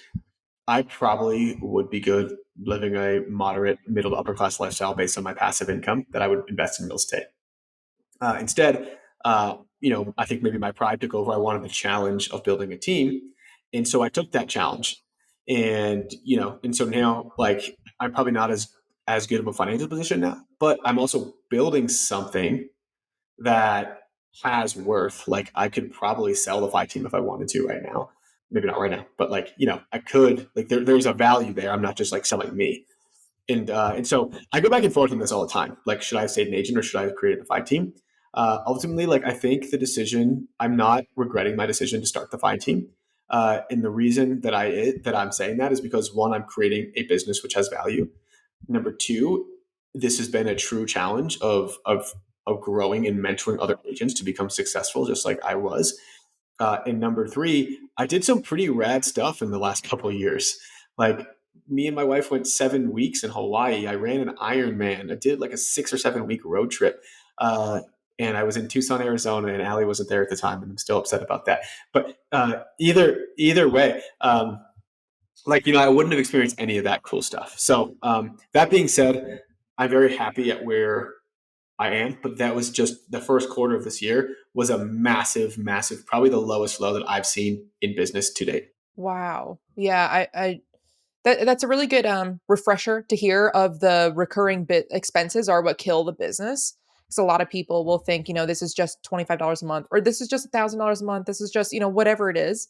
I probably would be good living a moderate middle to upper class lifestyle based on my passive income that I would invest in real estate. Instead, I think maybe my pride took over. I wanted the challenge of building a team. And so I took that challenge. And so now like I'm probably not as good of a financial position now, but I'm also building something that has worth. Like I could probably sell the fight team if I wanted to right now. Maybe not right now, but like, I could, like there's a value there. I'm not just like selling me. And so I go back and forth on this all the time. Like, should I have stayed an agent or should I have created a fight team? Ultimately, like I think I'm not regretting my decision to start the fight team. And the reason that I'm saying that is because one, I'm creating a business which has value. Number two, this has been a true challenge of growing and mentoring other agents to become successful, just like I was. And number three, I did some pretty rad stuff in the last couple of years. Like me and my wife went 7 weeks in Hawaii. I ran an Ironman. I did like a 6 or 7 week road trip. And I was in Tucson, Arizona, and Allie wasn't there at the time, and I'm still upset about that. But either way, I wouldn't have experienced any of that cool stuff. So that being said, I'm very happy at where I am, but that was just the first quarter of this year was a massive, massive, probably the lowest low that I've seen in business to date. Wow. Yeah, that's a really good refresher to hear of the recurring bit expenses are what kill the business. Because a lot of people will think, this is just $25 a month, or this is just $1,000 a month. This is just, whatever it is.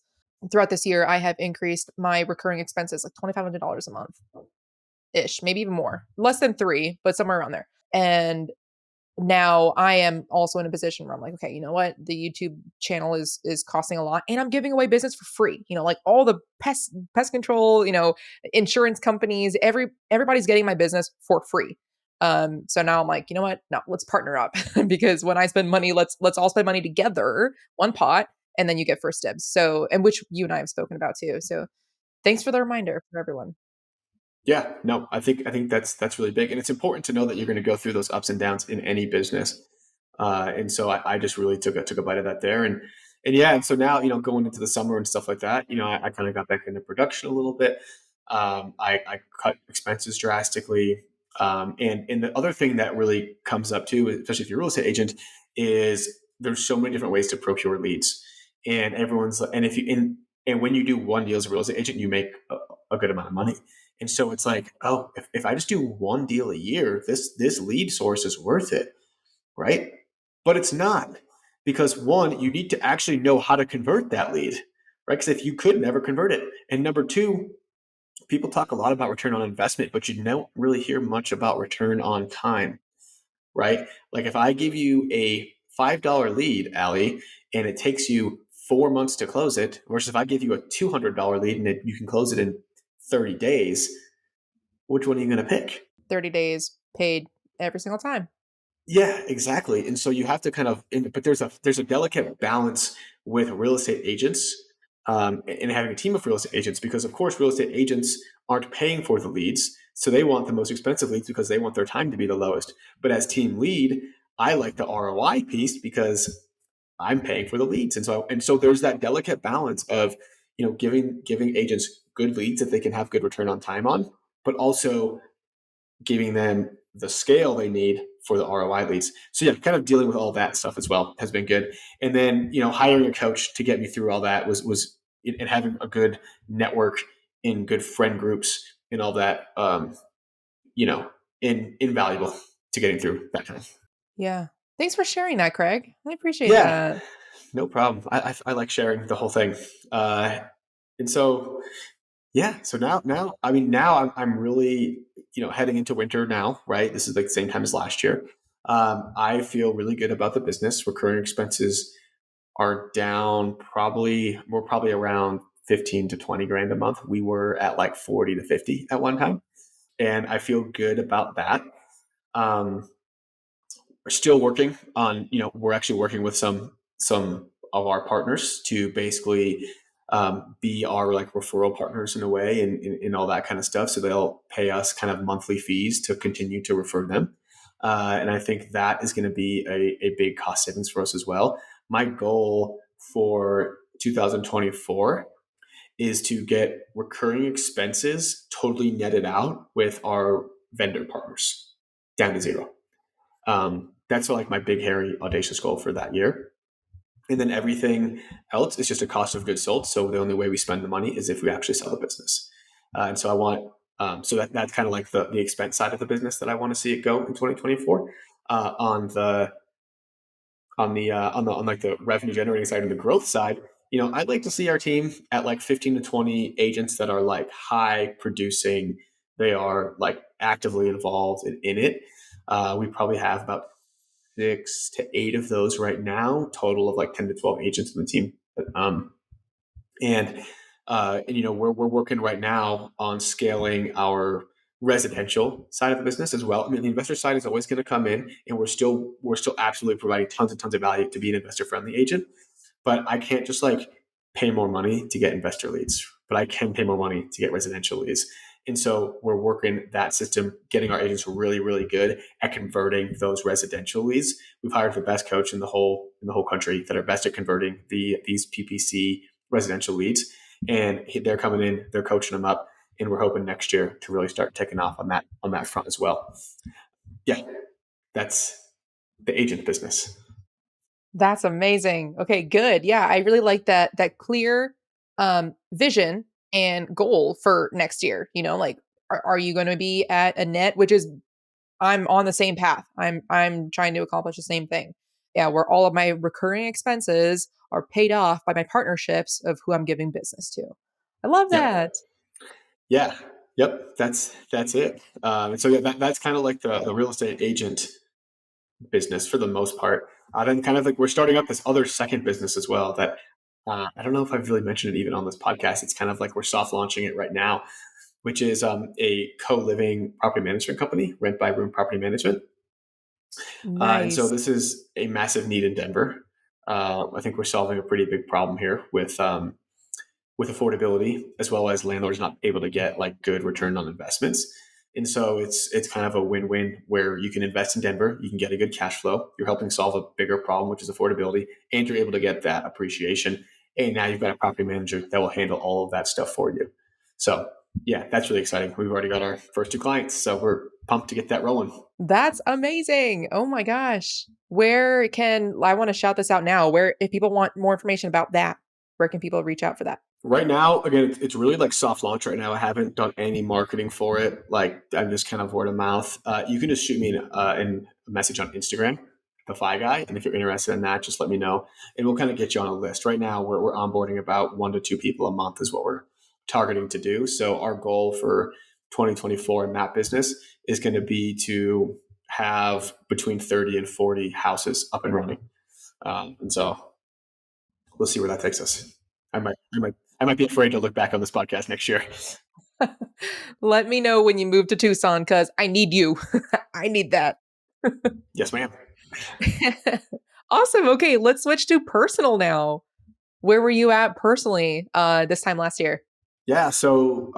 Throughout this year, I have increased my recurring expenses like $2,500 a month ish, maybe even more, less than 3, but somewhere around there. And now I am also in a position where I'm like, okay, you know what? The YouTube channel is costing a lot, and I'm giving away business for free. Like all the pest control, insurance companies, everybody's getting my business for free. So now I'm like, you know what? No, let's partner up because when I spend money, let's all spend money together, one pot, and then you get first dibs. So, and which you and I have spoken about too. So thanks for the reminder for everyone. Yeah, no, I think that's really big, and it's important to know that you're going to go through those ups and downs in any business. And so I just really took a bite of that there, and yeah, and so now going into the summer and stuff like that, I kind of got back into production a little bit. I cut expenses drastically, and the other thing that really comes up too, especially if you're a real estate agent, is there's so many different ways to procure leads, and and when you do one deal as a real estate agent, you make a good amount of money. And so it's like, oh, if I just do one deal a year, this lead source is worth it, right? But it's not, because one, you need to actually know how to convert that lead, right? Because if you could never convert it. And number two, people talk a lot about return on investment, but you don't really hear much about return on time, right? Like if I give you a $5 lead, Allie, and it takes you 4 months to close it, versus if I give you a $200 lead and you can close it in 30 days, which one are you going to pick? 30 days paid every single time. Yeah, exactly. And so you have to but there's a delicate balance with real estate agents, and having a team of real estate agents, because of course real estate agents aren't paying for the leads, so they want the most expensive leads because they want their time to be the lowest. But as team lead, I like the ROI piece because I'm paying for the leads, and so there's that delicate balance of giving agents good leads that they can have good return on time on, but also giving them the scale they need for the ROI leads. So yeah, kind of dealing with all that stuff as well has been good. And then hiring a coach to get me through all that was and having a good network in good friend groups and all that, invaluable to getting through that time. Yeah. Thanks for sharing that, Craig. I appreciate Yeah, that. no problem. I like sharing the whole thing. And so, yeah. So now I'm really heading into winter now, right? This is like the same time as last year. I feel really good about the business. Recurring expenses are down we're probably around 15 to 20 grand a month. We were at like 40 to 50 at one time. And I feel good about that. Um, we're still working on, we're actually working with some of our partners to basically be our like referral partners in a way, and all that kind of stuff. So they'll pay us kind of monthly fees to continue to refer them. And I think that is going to be a big cost savings for us as well. My goal for 2024 is to get recurring expenses totally netted out with our vendor partners down to zero. That's like my big, hairy, audacious goal for that year. And then everything else is just a cost of goods sold. So the only way we spend the money is if we actually sell the business. And so I want, that's kind of like the expense side of the business that I want to see it go in 2024. On like the revenue generating side and the growth side, I'd like to see our team at like 15 to 20 agents that are like high producing. They are like actively involved in it. We probably have about 6 to 8 of those right now, total of like 10 to 12 agents on the team. And we're working right now on scaling our residential side of the business as well. I mean, the investor side is always going to come in, and we're still absolutely providing tons and tons of value to be an investor friendly agent. But I can't just like pay more money to get investor leads, but I can pay more money to get residential leads. And so we're working that system, getting our agents really, really good at converting those residential leads. We've hired the best coach in the whole country that are best at converting these PPC residential leads, and they're coming in, they're coaching them up, and we're hoping next year to really start taking off on that front as well. Yeah, that's the agent business. That's amazing. Okay, good. Yeah, I really like that clear vision and goal for next year. Like, are you going to be at a net, which is I'm on the same path. I'm trying to accomplish the same thing. Yeah, where all of my recurring expenses are paid off by my partnerships of who I'm giving business to. I love that. Yeah. Yep. That's it. And so that's kind of like the real estate agent business for the most part. Then kind of like we're starting up this other second business as well that I don't know if I've really mentioned it even on this podcast. It's kind of like we're soft launching it right now, which is a co-living property management company, rent by room property management. And so Nice. this is a massive need in Denver. I think we're solving a pretty big problem here with affordability, as well as landlords not able to get like good return on investments. And so it's kind of a win-win where you can invest in Denver, you can get a good cash flow, you're helping solve a bigger problem, which is affordability, and you're able to get that appreciation. And now you've got a property manager that will handle all of that stuff for you. So yeah, that's really exciting. We've already got our first 2 clients, so we're pumped to get that rolling. That's amazing. Oh my gosh. I want to shout this out now. Where, if people want more information about that, where can people reach out for that? Right now, again, it's really like soft launch right now. I haven't done any marketing for it. Like I'm just kind of word of mouth. You can just shoot me a message on Instagram, the Fi Guy, and if you're interested in that, just let me know, and we'll kind of get you on a list. Right now, we're onboarding about 1 to 2 people a month is what we're targeting to do. So our goal for 2024 in that business is going to be to have between 30 and 40 houses up and running, and so we'll see where that takes us. I might be afraid to look back on this podcast next year. Let me know when you move to Tucson because I need you. I need that. Yes, ma'am. Awesome. Okay, let's switch to personal now. Where were you at personally this time last year? Yeah, so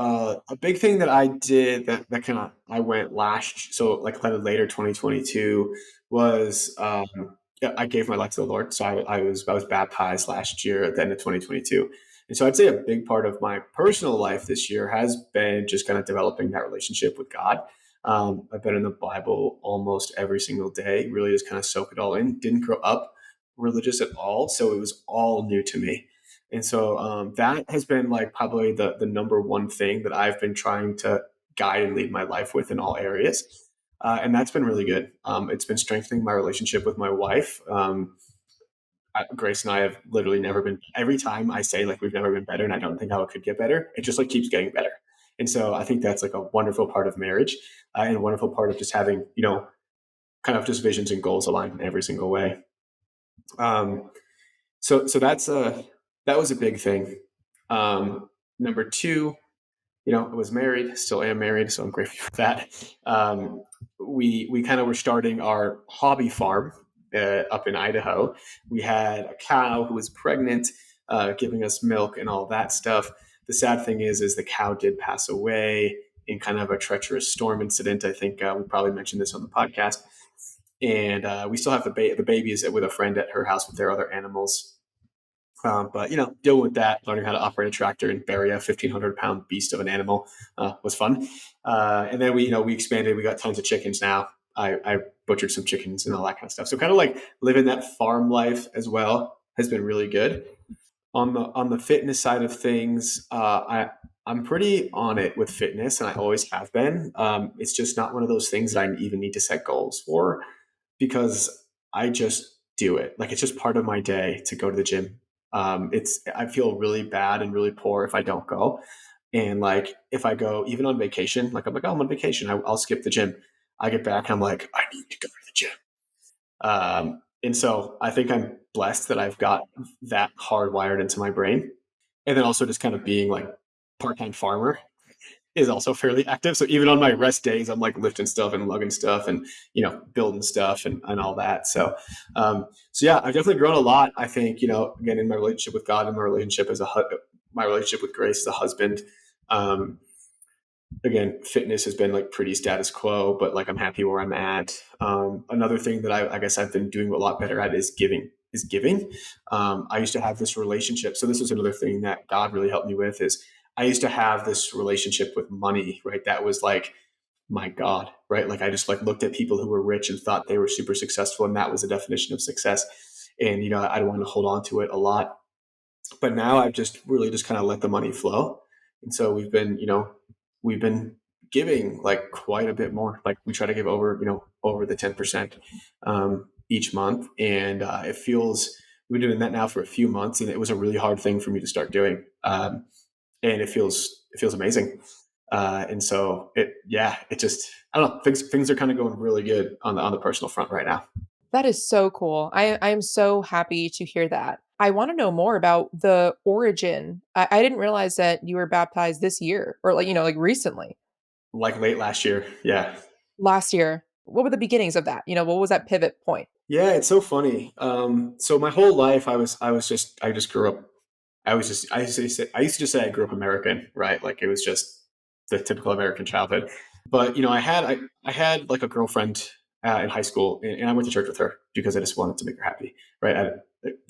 a big thing that I did that kind of I went so like kind of later 2022 was I gave my life to the Lord. So I was baptized last year at the end of 2022. And so I'd say a big part of my personal life this year has been just kind of developing that relationship with God. I've been in the Bible almost every single day, really just kind of soak it all in. Didn't grow up religious at all, so it was all new to me. And so that has been like probably the number one thing that I've been trying to guide and lead my life with in all areas. And that's been really good. It's been strengthening my relationship with my wife. Grace and I have literally never been, every time I say like we've never been better and I don't think how it could get better, it just like keeps getting better. And so I think that's like a wonderful part of marriage, and a wonderful part of just having, kind of just visions and goals aligned in every single way. Um, so that was a big thing. Number two, I was married, still am married, so I'm grateful for that. We kind of were starting our hobby farm up in Idaho. We had a cow who was pregnant, giving us milk and all that stuff. The sad thing is the cow did pass away in kind of a treacherous storm incident. I think we probably mentioned this on the podcast. And we still have the baby is with a friend at her house with their other animals. But dealing with that, learning how to operate a tractor and bury a 1,500-pound beast of an animal was fun. And then we expanded. We got tons of chickens now. I butchered some chickens and all that kind of stuff. So kind of like living that farm life as well has been really good. On the fitness side of things, I'm pretty on it with fitness, and I always have been. It's just not one of those things that I even need to set goals for, because I just do it. Like, it's just part of my day to go to the gym. I feel really bad and really poor if I don't go. And like, if I go even on vacation, like I'm like, oh, I'm on vacation, I'll skip the gym. I get back, I'm like, I need to go to the gym. And so I think I'm blessed that I've got that hardwired into my brain. And then also just kind of being like part-time farmer is also fairly active. So even on my rest days, I'm like lifting stuff and lugging stuff and, building stuff and all that. So yeah, I've definitely grown a lot. I think, again, in my relationship with God and my relationship my relationship with Grace as a husband. Again, fitness has been like pretty status quo, but like I'm happy where I'm at. Another thing that I guess I've been doing a lot better at is giving. I used to have this relationship. So this is another thing that God really helped me with is I used to have this relationship with money, right? That was like my God, right? Like I just like looked at people who were rich and thought they were super successful, and that was the definition of success. And I wanted to hold on to it a lot. But now I've just really just kind of let the money flow. And so we've been giving like quite a bit more. Like we try to give over the 10% each month. And we've been doing that now for a few months, and it was a really hard thing for me to start doing. And it feels amazing. And so it just, I don't know, things are kind of going really good on the personal front right now. That is so cool. I am so happy to hear that. I want to know more about the origin. I didn't realize that you were baptized this year, or like recently. Like late last year. Yeah. Last year. What were the beginnings of that? What was that pivot point? Yeah, it's so funny. So my whole life, I just grew up. I used to just say I grew up American, right? Like it was just the typical American childhood. But I had like a girlfriend in high school, and I went to church with her because I just wanted to make her happy, right?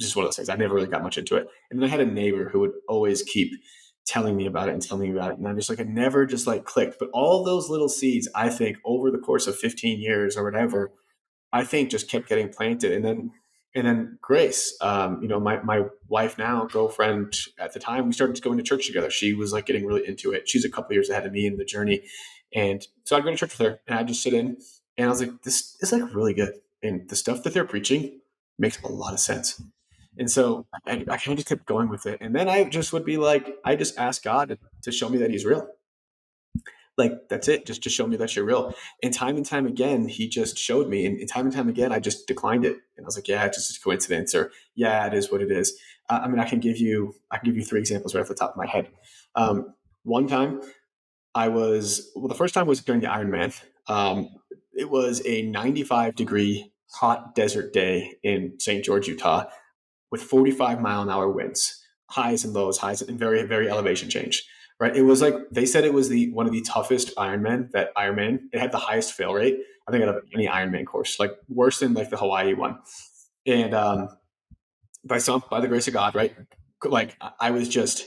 Just one of those things. I never really got much into it. And then I had a neighbor who would always keep telling me about it and telling me about it, and I'm just like, it never just like clicked. But all those little seeds, I think, over the course of 15 years or whatever, I think just kept getting planted. And then Grace, my wife now, girlfriend at the time, we started going to church together. She was like getting really into it. She's a couple years ahead of me in the journey. And so I'd go to church with her, and I'd just sit in, and I was like, this is like really good. And the stuff that they're preaching makes a lot of sense. And so I kind of just kept going with it. And then I just would be like, I just asked God to show me that he's real. Like, that's it. Just show me that you're real. And time again, he just showed me. And time again, I just declined it. And I was like, yeah, it's just a coincidence, or yeah, it is what it is. I mean, I can give you 3 examples right off the top of my head. One time the first time was during the Ironman. It was a 95-degree hot desert day in St. George, Utah, with 45-mile-an-hour winds, highs and very, very elevation change. Right. It was like, they said it was one of the toughest Ironman. It had the highest fail rate, I think, out of any Ironman course, like worse than like the Hawaii one. And by the grace of God, right, like I was just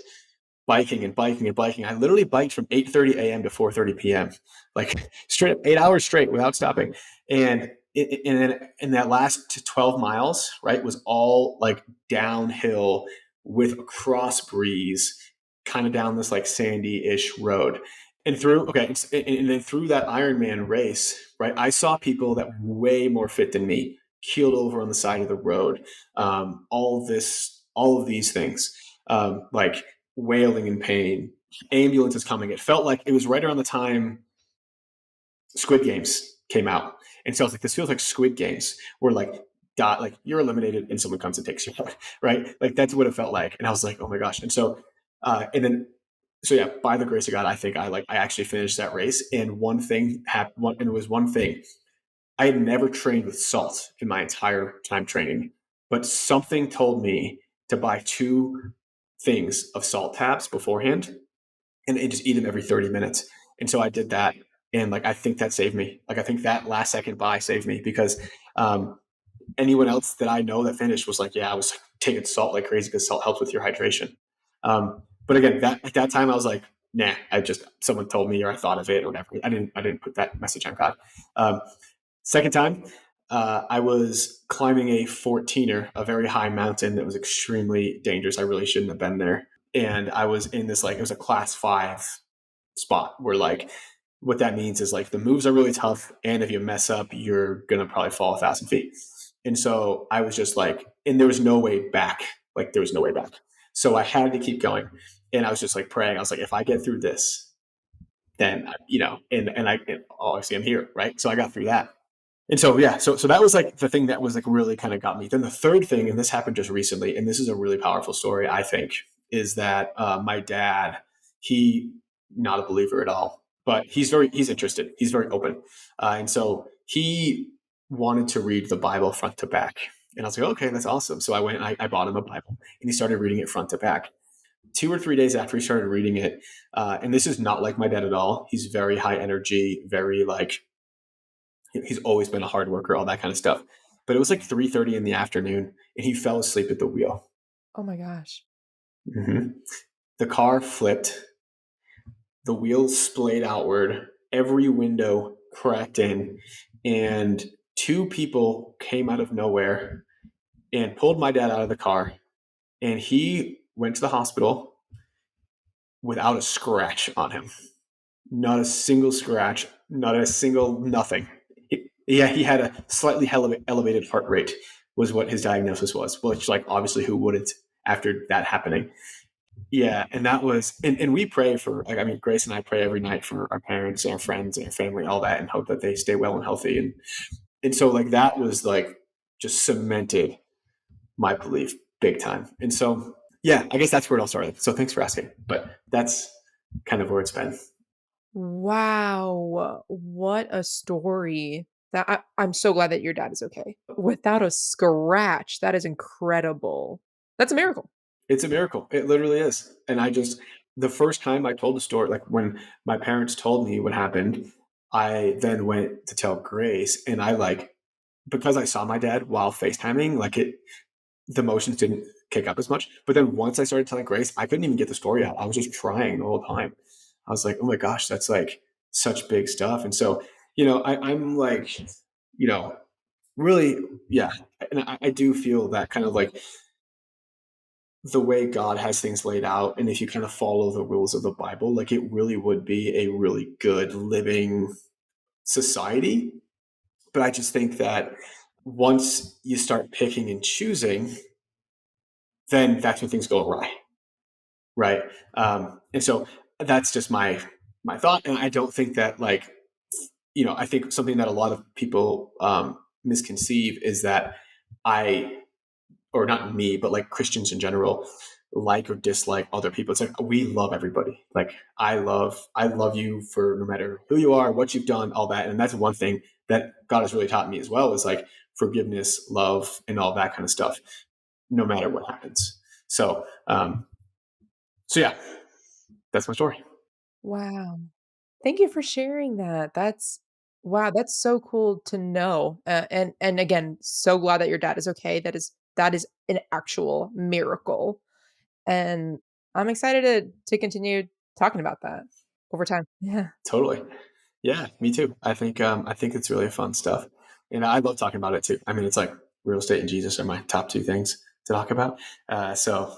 biking and biking and biking. I literally biked from 8:30 a.m. to 4:30 p.m. like straight up 8 hours straight without stopping. And then in that last 12 miles, right, was all like downhill with a cross breeze, kind of down this like sandy-ish road. And then through that Ironman race, right, I saw people that were way more fit than me, keeled over on the side of the road. All of these things, like wailing in pain, ambulance is coming. It felt like it was right around the time Squid Games came out. And so I was like, this feels like Squid Games, where like you're eliminated and someone comes and takes you out, right? Like that's what it felt like. And I was like, oh my gosh. And so, so yeah, by the grace of God, I think I actually finished that race. And one thing happened, and it was one thing. I had never trained with salt in my entire time training, but something told me to buy 2 things of salt tabs beforehand and just eat them every 30 minutes. And so I did that. And like, I think that saved me. Like, I think that last second buy saved me because anyone else that I know that finished was like, yeah, I was taking salt like crazy because salt helps with your hydration. But again, at that time I was like, nah, someone told me or I thought of it or whatever. I didn't put that message on God. Second time, I was climbing a 14er, a very high mountain that was extremely dangerous. I really shouldn't have been there. And I was in this, like, it was a class 5 spot where like, what that means is like the moves are really tough. And if you mess up, you're going to probably fall 1,000 feet. And so I was just like, and there was no way back. Like there was no way back. So I had to keep going. And I was just like praying. I was like, if I get through this, then, and obviously I'm here. Right. So I got through that. And so, yeah, so that was like the thing that was like really kind of got me. Then the third thing, and this happened just recently, and this is a really powerful story, I think, is that my dad, he not a believer at all, but he's interested. He's very open. And so he wanted to read the Bible front to back. And I was like, okay, that's awesome. So I went and I bought him a Bible and he started reading it front to back. 2 or 3 days after he started reading it, and this is not like my dad at all. He's very high energy, very like, he's always been a hard worker, all that kind of stuff. But it was like 3:30 in the afternoon and he fell asleep at the wheel. Oh my gosh. Mm-hmm. The car flipped. The wheels splayed outward. Every window cracked in. And 2 people came out of nowhere and pulled my dad out of the car. And he went to the hospital without a scratch on him. Not a single scratch, not a single nothing. Yeah, he had a slightly elevated heart rate was what his diagnosis was, which like obviously who wouldn't after that happening. Yeah, and that was, and we pray for, like, I mean, Grace and I pray every night for our parents and our friends and our family, all that, and hope that they stay well and healthy. And so like that was like just cemented my belief big time. And so, yeah, I guess that's where it all started. So thanks for asking, but that's kind of where it's been. Wow. What a story. I'm so glad that your dad is okay. Without a scratch. That is incredible. That's a miracle. It's a miracle. It literally is. And the first time I told the story, like when my parents told me what happened, I then went to tell Grace and because I saw my dad while FaceTiming, the emotions didn't kick up as much. But then once I started telling Grace, I couldn't even get the story out. I was just crying the whole time. I was like, oh my gosh, that's like such big stuff. And so, I'm like, really, yeah. And I do feel that kind of like the way God has things laid out. And if you kind of follow the rules of the Bible, like it really would be a really good living society. But I just think that once you start picking and choosing, then that's when things go awry. Right. And so that's just my thought. And I don't think that I think something that a lot of people misconceive is that or not me, but like Christians in general, like or dislike other people. It's like we love everybody. Like I love you for no matter who you are, what you've done, all that. And that's one thing that God has really taught me as well, is like forgiveness, love, and all that kind of stuff, no matter what happens. So yeah, that's my story. Wow. Thank you for sharing that. Wow, that's so cool to know. And again, so glad that your dad is okay. That is an actual miracle. And I'm excited to continue talking about that over time. Yeah. Totally. Yeah, me too. I think it's really fun stuff. And I love talking about it too. I mean, it's like real estate and Jesus are my top 2 things to talk about. So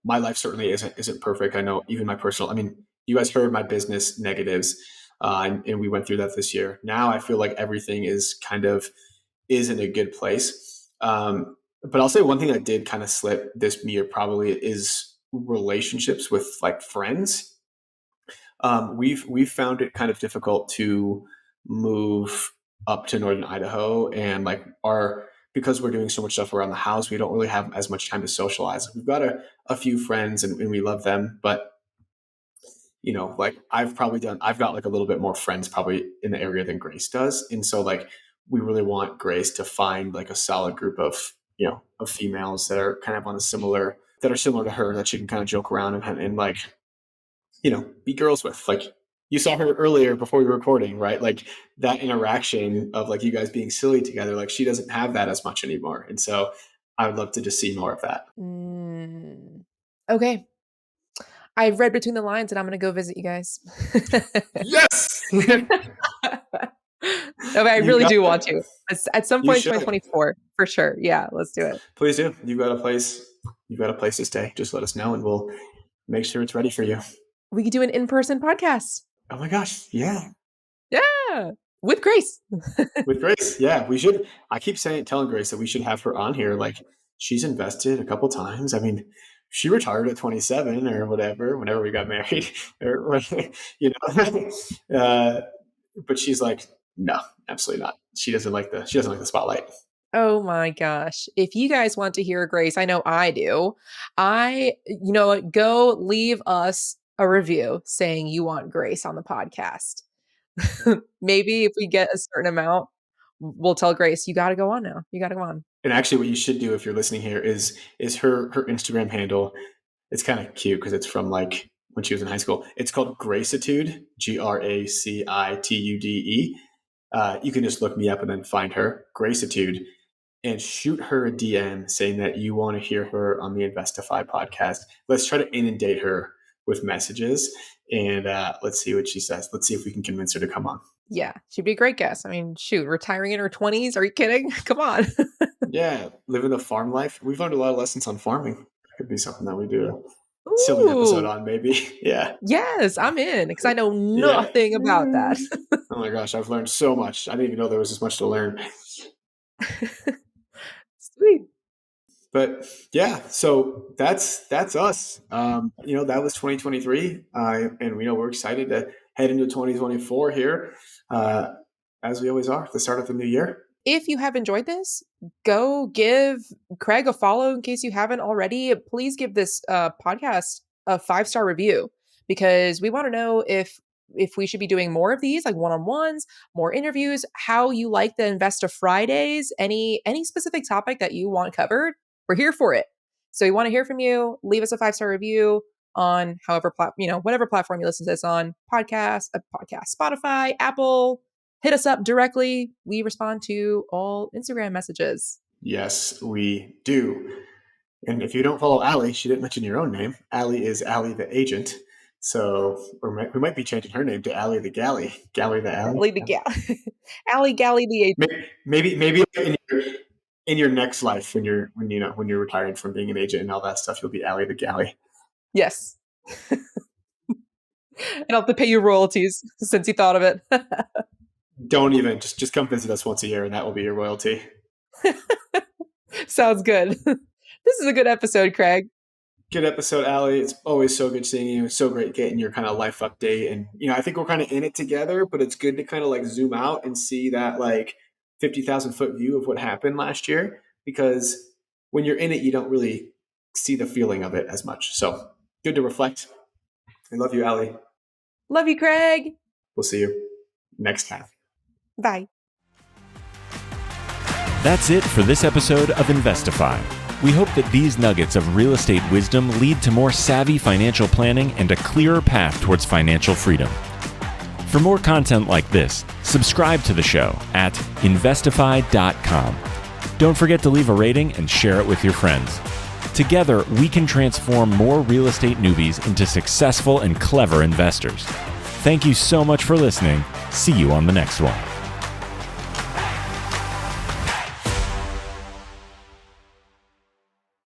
my life certainly isn't perfect. I know even my personal, I mean, you guys heard my business negatives, and we went through that this year. Now I feel like everything is in a good place. But I'll say one thing that did kind of slip this year probably is relationships with like friends. We've found it kind of difficult to move up to northern Idaho, and like because we're doing so much stuff around the house, we don't really have as much time to socialize. We've got a few friends, and we love them, but like I've got like a little bit more friends probably in the area than Grace does, and so like we really want Grace to find like a solid group of of females that are kind of similar to her, that she can kind of joke around and like be girls with. Like you saw her earlier before we were recording, right? Like that interaction of like you guys being silly together, like she doesn't have that as much anymore, and so I would love to just see more of that. Okay. I've read between the lines and I'm going to go visit you guys. Yes. No, I really do want to. At some point in 2024, for sure. Yeah, let's do it. Please do. You've got a place to stay. Just let us know and we'll make sure it's ready for you. We could do an in-person podcast. Oh my gosh. Yeah. Yeah. With Grace. With Grace. Yeah, we should. I keep telling Grace that we should have her on here. Like she's invested a couple times. I mean, she retired at 27 or whatever, whenever we got married, or but she's like, no, absolutely not. She doesn't like the spotlight. Oh my gosh. If you guys want to hear Grace, I know I do. Go leave us a review saying you want Grace on the podcast. Maybe if we get a certain amount, we'll tell Grace, you got to go on now. You got to go on. And actually what you should do if you're listening here is her Instagram handle. It's kind of cute because it's from like when she was in high school. It's called Gracitude, Gracitude. You can just look me up and then find her, Gracitude, and shoot her a DM saying that you want to hear her on the Investify podcast. Let's try to inundate her with messages and let's see what she says. Let's see if we can convince her to come on. Yeah, she'd be a great guest. I mean, shoot, retiring in her 20s. Are you kidding? Come on. Yeah, living the farm life. We've learned a lot of lessons on farming. That could be something that we do a silly episode on, maybe. Yeah. Yes, I'm in because I know nothing about that. Oh my gosh, I've learned so much. I didn't even know there was this much to learn. Sweet. But yeah, so that's us. That was 2023, and we know we're excited to head into 2024 here, as we always are, the start of the new year. If you have enjoyed this, go give Craig a follow in case you haven't already. Please give this podcast a 5-star review because we want to know if we should be doing more of these, like one-on-ones, more interviews, how you like the Investa Fridays, any specific topic that you want covered. We're here for it. So we want to hear from you. Leave us a 5-star review on whatever platform you listen to this on, podcast, Spotify, Apple. Hit us up directly. We respond to all Instagram messages. Yes, we do. And if you don't follow Allie, she didn't mention your own name. Allie is Allie the Agent. So we might be changing her name to Allie the Galley. Galley the Allie. Allie the Galley. Allie Galley the Agent. Maybe in your next life when you're retired from being an agent and all that stuff, you'll be Allie the Galley. Yes. And I'll have to pay you royalties since you thought of it. Don't even just come visit us once a year and that will be your royalty. Sounds good. This is a good episode, Craig. Good episode, Allie. It's always so good seeing you. It's so great getting your kind of life update. And, I think we're kind of in it together, but it's good to kind of like zoom out and see that like 50,000 foot view of what happened last year, because when you're in it, you don't really see the feeling of it as much. So good to reflect. I love you, Allie. Love you, Craig. We'll see you next time. Bye. That's it for this episode of Investify. We hope that these nuggets of real estate wisdom lead to more savvy financial planning and a clearer path towards financial freedom. For more content like this, subscribe to the show at investify.com. Don't forget to leave a rating and share it with your friends. Together, we can transform more real estate newbies into successful and clever investors. Thank you so much for listening. See you on the next one.